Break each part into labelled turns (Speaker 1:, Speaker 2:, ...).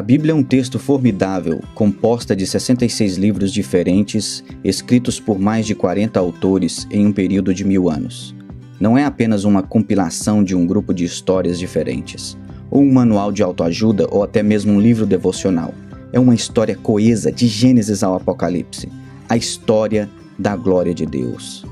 Speaker 1: Bíblia é um texto formidável, composta de 66 livros diferentes, escritos por mais de 40 autores em um período de 1000 anos. Não é apenas uma compilação de um grupo de histórias diferentes, ou um manual de autoajuda, ou até mesmo um livro devocional. É uma história coesa de Gênesis ao Apocalipse, a história da glória de Deus.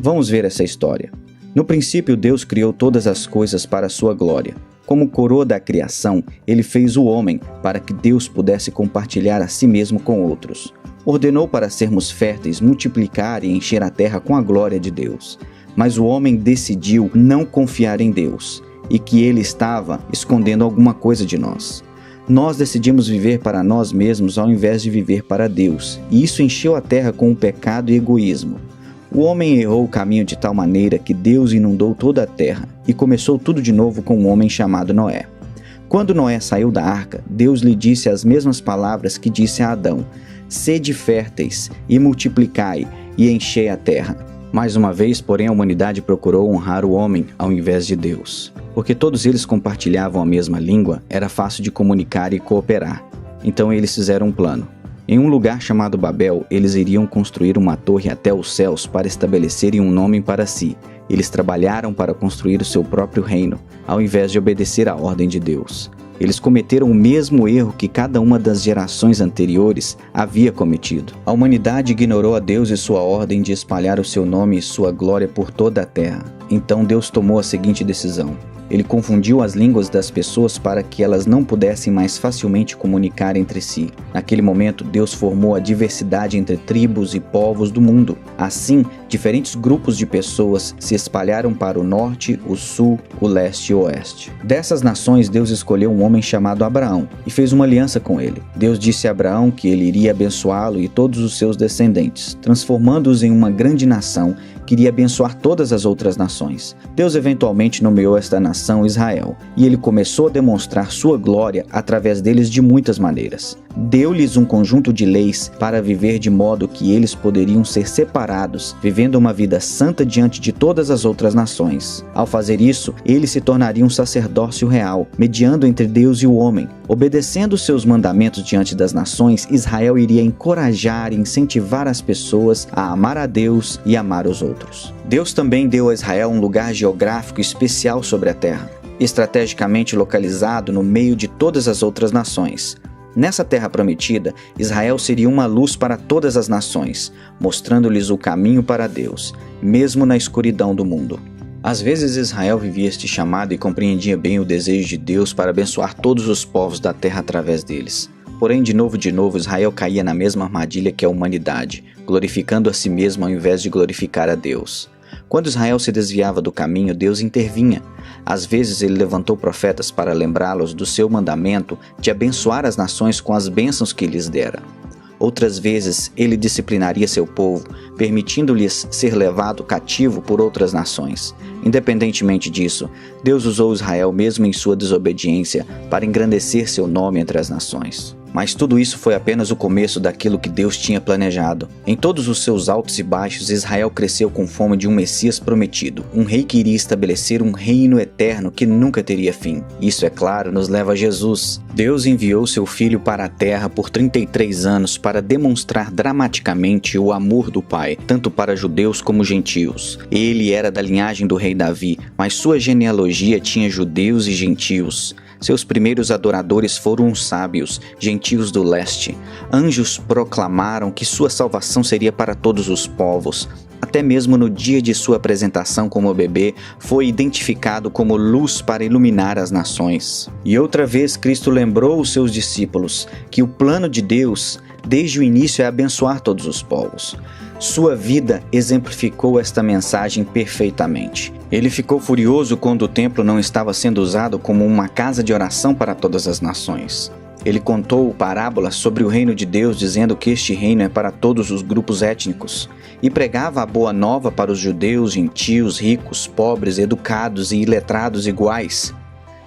Speaker 1: Vamos ver essa história. No princípio, Deus criou todas as coisas para a sua glória. Como coroa da criação, ele fez o homem para que Deus pudesse compartilhar a si mesmo com outros. Ordenou para sermos férteis, multiplicar e encher a terra com a glória de Deus. Mas o homem decidiu não confiar em Deus e que ele estava escondendo alguma coisa de nós. Nós decidimos viver para nós mesmos ao invés de viver para Deus, e isso encheu a terra com o pecado e egoísmo. O homem errou o caminho de tal maneira que Deus inundou toda a terra e começou tudo de novo com um homem chamado Noé. Quando Noé saiu da arca, Deus lhe disse as mesmas palavras que disse a Adão: sede férteis e multiplicai e enchei a terra. Mais uma vez, porém, a humanidade procurou honrar o homem ao invés de Deus. Porque todos eles compartilhavam a mesma língua, era fácil de comunicar e cooperar. Então eles fizeram um plano. Em um lugar chamado Babel, eles iriam construir uma torre até os céus para estabelecerem um nome para si. Eles trabalharam para construir o seu próprio reino, ao invés de obedecer à ordem de Deus. Eles cometeram o mesmo erro que cada uma das gerações anteriores havia cometido. A humanidade ignorou a Deus e sua ordem de espalhar o seu nome e sua glória por toda a terra. Então Deus tomou a seguinte decisão. Ele confundiu as línguas das pessoas para que elas não pudessem mais facilmente comunicar entre si. Naquele momento, Deus formou a diversidade entre tribos e povos do mundo. Assim, diferentes grupos de pessoas se espalharam para o norte, o sul, o leste e o oeste. Dessas nações, Deus escolheu um homem chamado Abraão e fez uma aliança com ele. Deus disse a Abraão que ele iria abençoá-lo e todos os seus descendentes, transformando-os em uma grande nação que iria abençoar todas as outras nações. Deus eventualmente nomeou esta nação Israel, e ele começou a demonstrar sua glória através deles de muitas maneiras. Deu-lhes um conjunto de leis para viver de modo que eles poderiam ser separados, vivendo uma vida santa diante de todas as outras nações. Ao fazer isso, eles se tornariam um sacerdócio real, mediando entre Deus e o homem. Obedecendo seus mandamentos diante das nações, Israel iria encorajar e incentivar as pessoas a amar a Deus e amar os outros. Deus também deu a Israel um lugar geográfico especial sobre a terra, estrategicamente localizado no meio de todas as outras nações. Nessa terra prometida, Israel seria uma luz para todas as nações, mostrando-lhes o caminho para Deus, mesmo na escuridão do mundo. Às vezes Israel vivia este chamado e compreendia bem o desejo de Deus para abençoar todos os povos da terra através deles. Porém, de novo, Israel caía na mesma armadilha que a humanidade, glorificando a si mesmo ao invés de glorificar a Deus. Quando Israel se desviava do caminho, Deus intervinha. Às vezes ele levantou profetas para lembrá-los do seu mandamento de abençoar as nações com as bênçãos que lhes dera. Outras vezes ele disciplinaria seu povo, permitindo-lhes ser levado cativo por outras nações. Independentemente disso, Deus usou Israel mesmo em sua desobediência para engrandecer seu nome entre as nações. Mas tudo isso foi apenas o começo daquilo que Deus tinha planejado. Em todos os seus altos e baixos, Israel cresceu com fome de um Messias prometido, um rei que iria estabelecer um reino eterno que nunca teria fim. Isso, é claro, nos leva a Jesus. Deus enviou seu Filho para a terra por 33 anos para demonstrar dramaticamente o amor do Pai, tanto para judeus como gentios. Ele era da linhagem do rei Davi, mas sua genealogia tinha judeus e gentios. Seus primeiros adoradores foram os sábios, gentios do leste. Anjos proclamaram que sua salvação seria para todos os povos. Até mesmo no dia de sua apresentação como bebê, foi identificado como luz para iluminar as nações. E outra vez Cristo lembrou os seus discípulos que o plano de Deus, desde o início, é abençoar todos os povos. Sua vida exemplificou esta mensagem perfeitamente. Ele ficou furioso quando o templo não estava sendo usado como uma casa de oração para todas as nações. Ele contou parábolas sobre o reino de Deus, dizendo que este reino é para todos os grupos étnicos, e pregava a boa nova para os judeus, gentios, ricos, pobres, educados e iletrados iguais.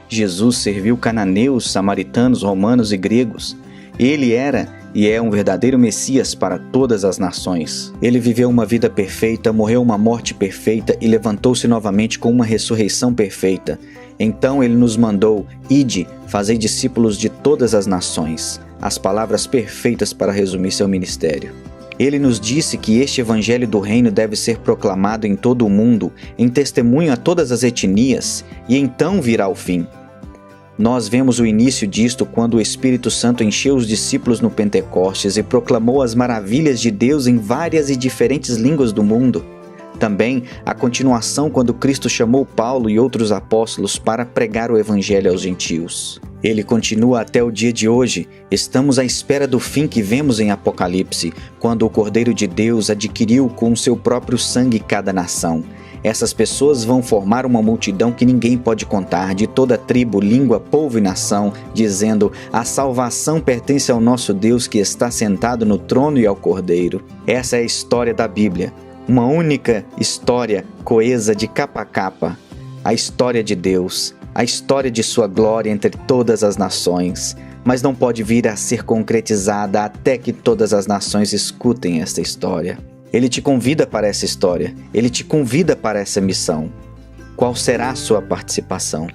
Speaker 1: Jesus serviu cananeus, samaritanos, romanos e gregos. Ele era e é um verdadeiro Messias para todas as nações. Ele viveu uma vida perfeita, morreu uma morte perfeita e levantou-se novamente com uma ressurreição perfeita. Então ele nos mandou: ide, fazei discípulos de todas as nações. As palavras perfeitas para resumir seu ministério. Ele nos disse que este evangelho do reino deve ser proclamado em todo o mundo, em testemunho a todas as etnias, e então virá o fim. Nós vemos o início disto quando o Espírito Santo encheu os discípulos no Pentecostes e proclamou as maravilhas de Deus em várias e diferentes línguas do mundo. Também a continuação quando Cristo chamou Paulo e outros apóstolos para pregar o evangelho aos gentios. Ele continua até o dia de hoje. Estamos à espera do fim que vemos em Apocalipse, quando o Cordeiro de Deus adquiriu com o seu próprio sangue cada nação. Essas pessoas vão formar uma multidão que ninguém pode contar, de toda tribo, língua, povo e nação, dizendo: a salvação pertence ao nosso Deus que está sentado no trono e ao Cordeiro. Essa é a história da Bíblia. Uma única história coesa de capa a capa. A história de Deus, a história de sua glória entre todas as nações. Mas não pode vir a ser concretizada até que todas as nações escutem esta história. Ele te convida para essa história. Ele te convida para essa missão. Qual será a sua participação?